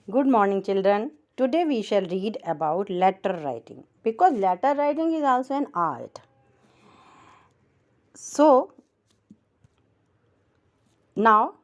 Good morning, children. Today we shall read about letter writing because letter writing is also an art. So, now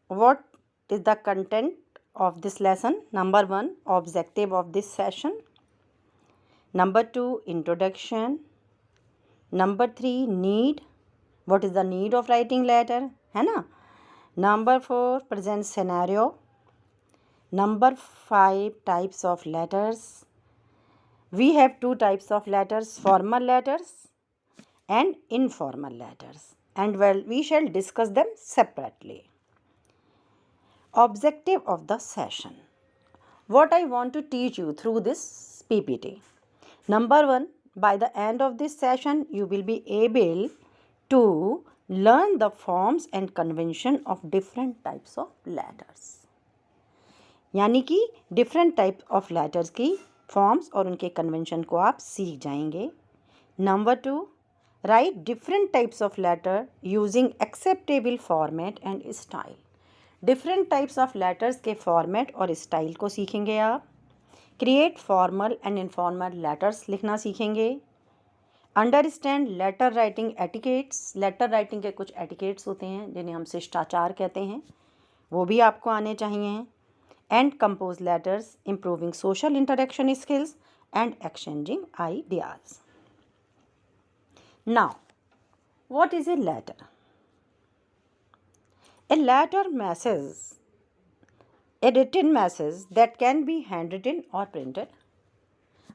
what is the content of this lesson? Number 1, objective of this session. Number 2, introduction. Number 3, need. What is the need of writing letter? है ना? Number 4, present scenario. Number 5, types of letters. We have two types of letters, formal letters and informal letters, and we shall discuss them separately. Objective of the session. What I want to teach you through this PPT. Number 1, by the end of this session, you will be able to learn the forms and convention of different types of letters. यानी कि different type of letters की forms और उनके convention को आप सीख जाएंगे. Number 2, write different types of letter using acceptable format and style. Different types of letters के फॉर्मेट और स्टाइल को सीखेंगे आप. Create formal and informal letters लिखना सीखेंगे. Understand letter writing etiquettes. Letter writing के कुछ एटिकेट्स होते हैं जिन्हें हम शिष्टाचार कहते हैं, वो भी आपको आने चाहिए. And compose letters, improving social interaction skills and exchanging ideas. Now, what is a letter? A letter message, a written message that can be handwritten or printed.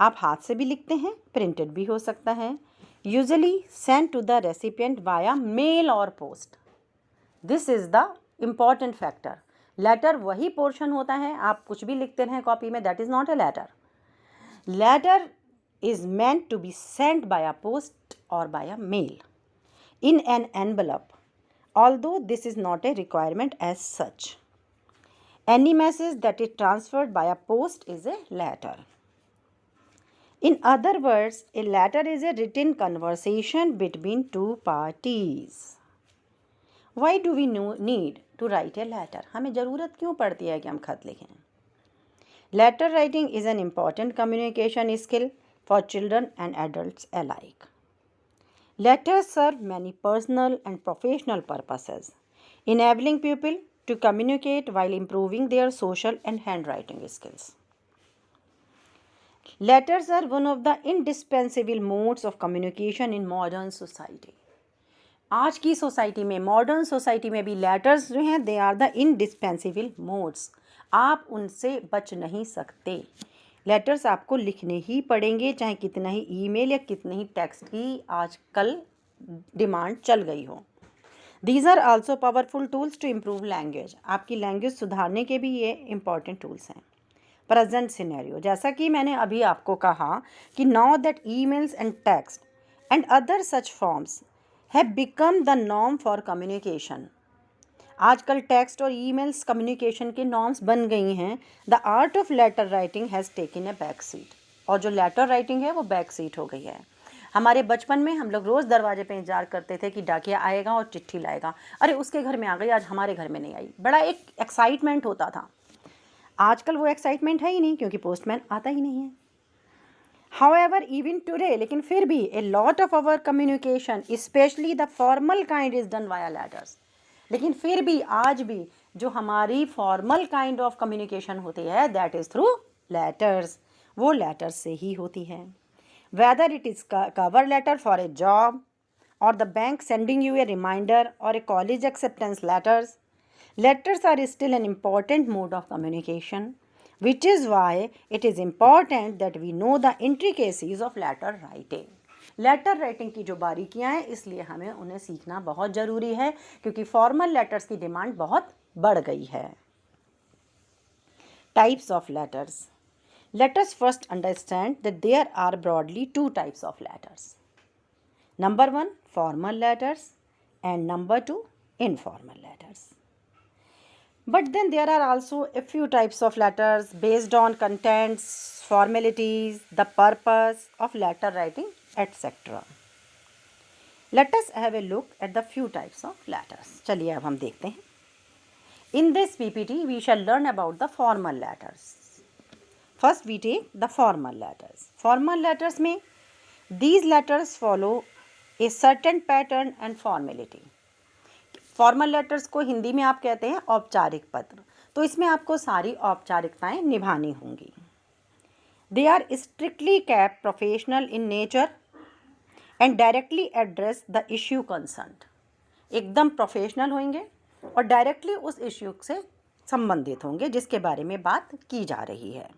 आप हाथ से भी लिखते हैं, printed भी हो सकता है. Usually sent to the recipient via mail or post. This is the important factor. Letter वही पोर्शन होता है, आप कुछ भी लिखते रहें कॉपी में, that is not a letter. Letter is meant to be sent by a post और by a mail in an envelope, although this is not a requirement as such. Any message that is transferred by a post is a letter. In other words, a letter is a written conversation between two parties. Why do we need to write a letter? हमें ज़रूरत क्यों पड़ती है कि हम खत लिखें? Letter writing is an important communication skill for children and adults alike. Letters serve many personal and professional purposes, enabling people to communicate while improving their social and handwriting skills. Letters are one of the indispensable modes of communication in modern society. आज की society में, modern society में भी letters जो हैं they are the indispensable modes. आप उनसे बच नहीं सकते. लेटर्स आपको लिखने ही पड़ेंगे, चाहे कितना ही ईमेल या कितने ही टेक्स्ट की आजकल डिमांड चल गई हो. These are also powerful tools to improve language. आपकी लैंग्वेज सुधारने के भी ये इंपॉर्टेंट टूल्स हैं. प्रेजेंट सिनेरियो, जैसा कि मैंने अभी आपको कहा कि now that emails and text and other such forms have become the norm for communication. आजकल टेक्स्ट और ईमेल्स कम्युनिकेशन के नॉर्म्स बन गई हैं. The art of letter writing has taken a back seat. और जो लेटर राइटिंग है वो बैक सीट हो गई है. हमारे बचपन में हम लोग रोज़ दरवाजे पे इंतजार करते थे कि डाकिया आएगा और चिट्ठी लाएगा. अरे उसके घर में आ गई, आज हमारे घर में नहीं आई. बड़ा एक एक्साइटमेंट होता था. आजकल वो एक्साइटमेंट है ही नहीं क्योंकि पोस्टमैन आता ही नहीं है. However, even today, लेकिन फिर भी a lot of our communication, especially the formal kind, is done via letters. लेकिन फिर भी आज भी जो हमारी formal kind of communication होती है that is through letters. वो letters से ही होती है. Whether it is cover letter for a job or the bank sending you a reminder or a college acceptance letters, letters are still an important mode of communication. Which is why it is important that we know the intricacies of letter writing. Letter writing की जो बारीकियां हैं, इसलिए हमें उन्हें सीखना बहुत ज़रूरी है क्योंकि फॉर्मल लेटर्स की डिमांड बहुत बढ़ गई है. Types of letters. Let us first understand that there are broadly two types of letters. Number 1, formal letters, and number 2, informal letters. But then there are also a few types of letters based on contents, formalities, the purpose of letter writing, etc. Let us have a look at the few types of letters. चलिए अब हम देखते हैं. In this PPT, we shall learn about the formal letters. First, we take the formal letters. Formal letters में these letters follow a certain pattern and formality. Formal letters को हिंदी में आप कहते हैं औपचारिक पत्र, तो इसमें आपको सारी औपचारिकताएं निभानी होंगी. They are strictly capped professional in nature and directly address the issue concern. एकदम प्रोफेशनल होंगे और डायरेक्टली उस इश्यू से संबंधित होंगे जिसके बारे में बात की जा रही है.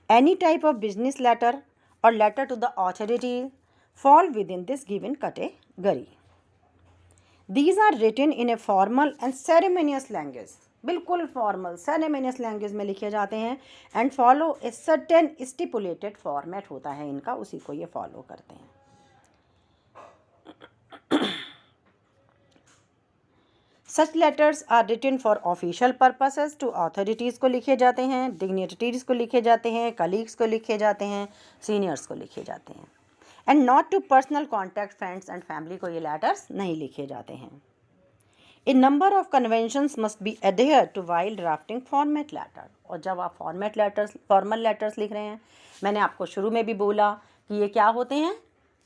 Any type of business letter और letter to the authority fall within this given category. These are written in a formal and ceremonious language. बिल्कुल फॉर्मल सेरेमोनियस लैंग्वेज में लिखे जाते हैं and follow a certain stipulated format होता है इनका, उसी को ये फॉलो करते हैं. Such letters are written for official purposes to authorities को लिखे जाते हैं, डिग्निटरीज को लिखे जाते हैं, कलीग्स को लिखे जाते हैं, सीनियर्स को लिखे जाते हैं, and not to personal contact friends and family को ये लेटर्स नहीं लिखे जाते हैं. A number of conventions must be adhere to while drafting format letter. और जब आप फॉर्मेट लेटर्स फॉर्मल लेटर्स लिख रहे हैं, मैंने आपको शुरू में भी बोला कि ये क्या होते हैं,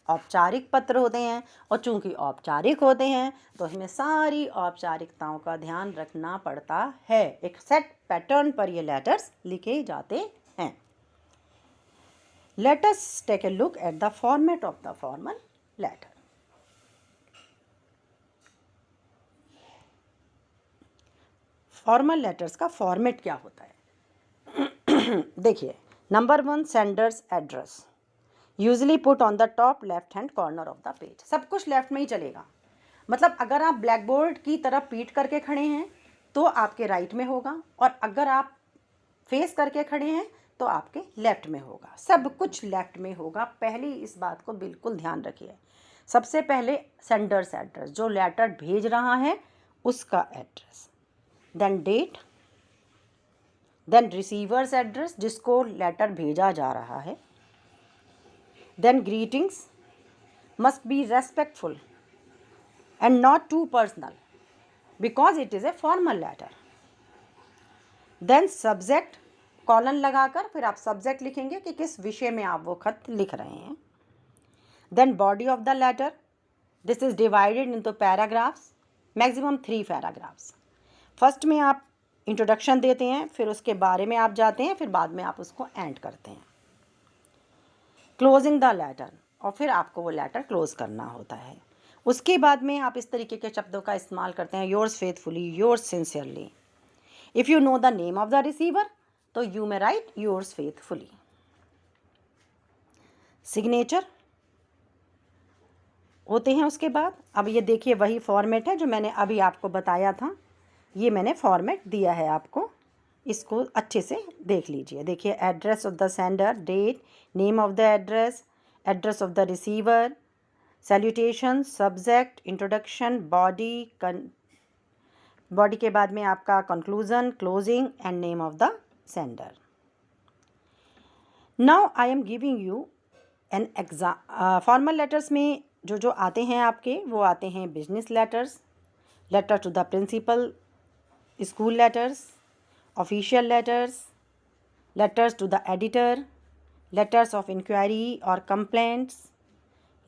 औपचारिक पत्र होते हैं, और चूंकि औपचारिक होते हैं तो इसमें सारी औपचारिकताओं का ध्यान रखना पड़ता है. एक सेट पैटर्न पर ये लेटर्स लिखे जाते हैं. Let us take a look at the format of the formal letter. Formal letters का फॉर्मेट क्या होता है? देखिए, number 1 sender's address usually put on the top left hand corner of the page. सब कुछ लेफ्ट में ही चलेगा, मतलब अगर आप ब्लैक बोर्ड की तरफ पीट करके खड़े हैं तो आपके राइट में होगा, और अगर आप फेस करके खड़े हैं तो आपके लेफ्ट में होगा. सब कुछ लेफ्ट में होगा. पहली इस बात को बिल्कुल ध्यान रखिए. सबसे पहले सेंडर्स एड्रेस, जो लेटर भेज रहा है उसका address, then date, then receiver's address जिसको लेटर भेजा जा रहा है, then greetings must be respectful and not to personal because it is a formal letter. Then subject, colon लगाकर फिर आप सब्जेक्ट लिखेंगे कि किस विषय में आप वो खत लिख रहे हैं. Then body of the letter, this is divided into paragraphs, maximum 3 paragraphs. First में आप इंट्रोडक्शन देते हैं, फिर उसके बारे में आप जाते हैं, फिर बाद में आप उसको एंड करते हैं. क्लोजिंग द लेटर, और फिर आपको वो लेटर क्लोज करना होता है. उसके बाद में आप इस तरीके के शब्दों का इस्तेमाल करते हैं, yours faithfully, yours sincerely. If you know the name of the receiver तो you may write yours faithfully. Signature होते हैं उसके बाद. अब ये देखिए वही फॉर्मेट है जो मैंने अभी आपको बताया था, ये मैंने फॉर्मेट दिया है आपको, इसको अच्छे से देख लीजिए. देखिए, address of the sender, date, name of the address, address of the receiver, salutation, subject, introduction, body के बाद में आपका conclusion, closing and name of the sender. Now I am giving you an exam. Formal letters में जो आते हैं आपके, वो आते हैं business letters, letter to the principal, school letters, official letters, letters to the editor, letters of inquiry और complaints,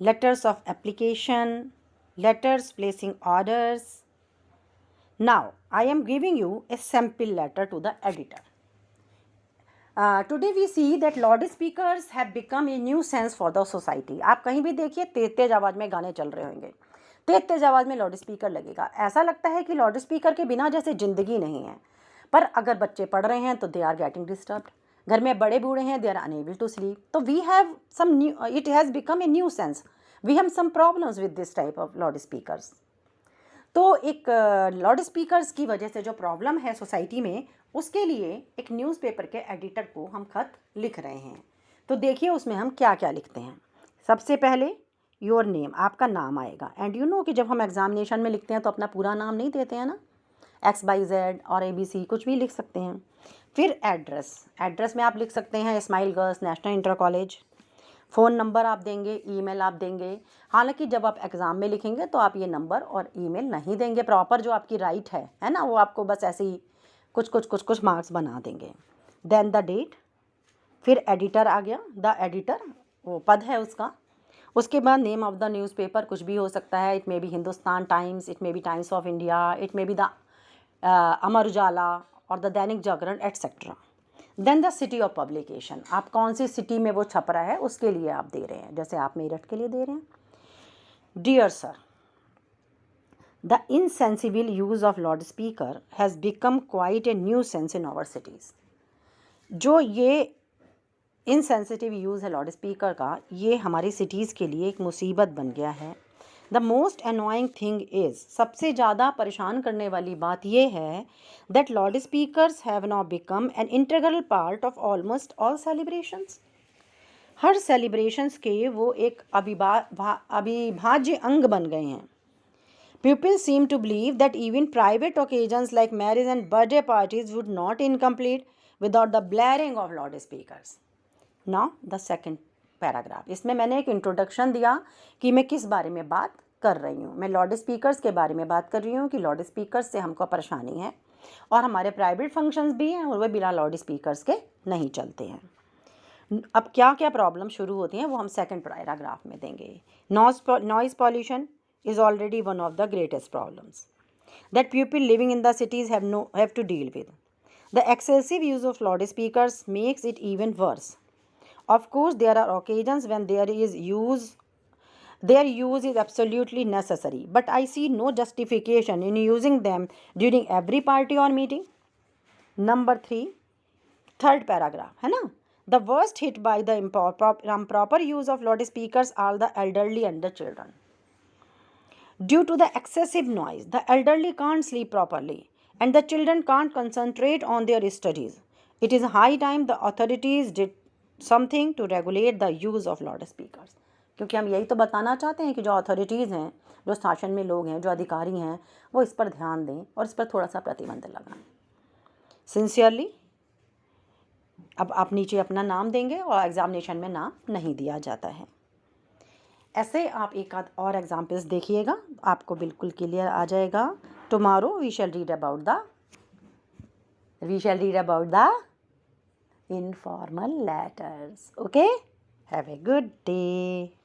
letters of application, letters placing orders. Now I am giving you a sample letter to the editor. Today we see that loudspeakers have become a nuisance for the society. आप कहीं भी देखिए तेज तेज आवाज़ में गाने चल रहे होंगे, तेज तेज आवाज़ में लाउड स्पीकर लगेगा. ऐसा लगता है कि लाउड स्पीकर के बिना जैसे ज़िंदगी नहीं है. पर अगर बच्चे पढ़ रहे हैं तो दे आर गेटिंग डिस्टर्ब्ड, घर में बड़े बूढ़े हैं, they are unable to sleep. तो we have some new, it has become a nuisance, we have some problems with this type of loud speakers. तो एक लाउड स्पीकर्स की वजह से जो प्रॉब्लम है सोसाइटी में, उसके लिए एक न्यूज़पेपर के एडिटर को हम खत लिख रहे हैं. तो देखिए उसमें हम क्या क्या लिखते हैं. सबसे पहले योर नेम, आपका नाम आएगा. एंड यू नो कि जब हम एग्जामिनेशन में लिखते हैं तो अपना पूरा नाम नहीं देते हैं ना, XYZ और ABC कुछ भी लिख सकते हैं. फिर एड्रेस, एड्रेस में आप लिख सकते हैं smile girls national inter college. Phone number आप देंगे, ईमेल आप देंगे. हालांकि जब आप एग्ज़ाम में लिखेंगे तो आप ये नंबर और ईमेल नहीं देंगे. प्रॉपर जो आपकी राइट है ना, वो आपको बस ऐसे ही कुछ मार्क्स बना देंगे। देन द डेट, फिर एडिटर आ गया, द एडिटर वो पद है उसका। उसके बाद नेम ऑफ द न्यूज़पेपर, कुछ भी हो सकता है, it may be Hindustan Times, it may be Times of India, it may be the Amar Ujala और the Dainik Jagran etcetera. Then the city of publication, आप कौन सी सिटी में वो छप रहा है उसके लिए आप दे रहे हैं, जैसे आप मेरठ के लिए दे रहे हैं। Dear sir, the insensible use of loud speaker has become quite a nuisance in our cities. जो ये इनसेंसिटिव यूज़ है लाउड स्पीकर का, ये हमारी सिटीज़ के लिए एक मुसीबत बन गया है। The most annoying thing is, सबसे ज़्यादा परेशान करने वाली बात यह है that loud speakers have now become an integral part of almost all celebrations. Her celebrations के वो एक अविभाज्य अंग बन गए हैं। People seem to believe that even private occasions like marriage and birthday parties would not incomplete without the blaring of loudspeakers. Now the second paragraph. इसमें मैंने एक इंट्रोडक्शन दिया कि मैं किस बारे में बात कर रही हूँ। मैं लाउड स्पीकर्स के बारे में बात कर रही हूँ कि लाउड स्पीकर्स से हमको परेशानी है और हमारे प्राइवेट फंक्शंस भी हैं और वे बिना लाउड स्पीकर्स के नहीं चलते हैं। अब क्या क्या प्रॉब्लम शुरू होती हैं वो हम सेकंड पैराग्राफ में देंगे। Noise pollution is already one of the greatest problems that people living in the cities have to deal with. The excessive use of loudspeakers makes it even worse. Of course, there are occasions when their use is absolutely necessary, but I see no justification in using them during every party or meeting. Number 3, third paragraph, है ना? The worst hit by the improper use of loudspeakers are the elderly and the children. Due to the excessive noise, the elderly can't sleep properly and the children can't concentrate on their studies. It is high time the authorities did something to regulate the use of loudspeakers. क्योंकि हम यही तो बताना चाहते हैं कि जो authorities हैं, जो शासन में लोग हैं, जो अधिकारी हैं, वो इस पर ध्यान दें और इस पर थोड़ा सा प्रतिबंध लगाएं। सिंसियरली। अब आप नीचे अपना नाम देंगे और एग्जामिनेशन में नाम नहीं दिया जाता है। ऐसे आप एक आध और एग्जाम्पल्स देखिएगा, आपको बिल्कुल क्लियर आ जाएगा। Tomorrow we shall read about the informal letters. Okay, have a good day.